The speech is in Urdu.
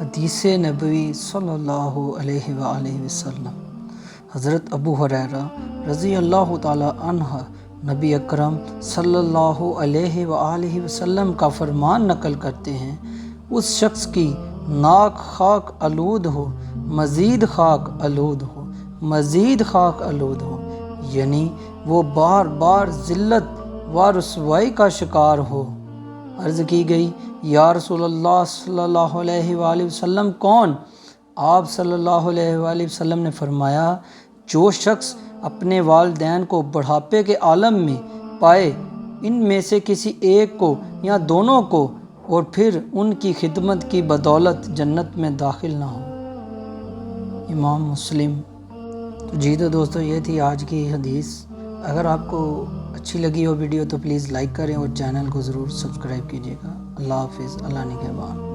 حدیث نبوی صلی اللہ علیہ وآلہ وسلم۔ حضرت ابو ہریرہ رضی اللہ تعالی عنہ نبی اکرم صلی اللہ علیہ وآلہ وسلم کا فرمان نقل کرتے ہیں، اس شخص کی ناک خاک آلود ہو، مزید خاک آلود ہو، مزید خاک آلود ہو، یعنی وہ بار بار ذلت و رسوائی کا شکار ہو۔ عرض کی گئی، یا رسول اللہ صلی اللہ علیہ وآلہ وسلم کون؟ آپ صلی اللہ علیہ وآلہ وسلم نے فرمایا، جو شخص اپنے والدین کو بڑھاپے کے عالم میں پائے، ان میں سے کسی ایک کو یا دونوں کو، اور پھر ان کی خدمت کی بدولت جنت میں داخل نہ ہو۔ امام مسلم۔ تو دوستو، یہ تھی آج کی حدیث۔ اگر آپ کو اچھی لگی ہو ویڈیو تو پلیز لائک کریں اور چینل کو ضرور سبسکرائب کیجیے گا۔ اللہ حافظ، اللہ نگہبان۔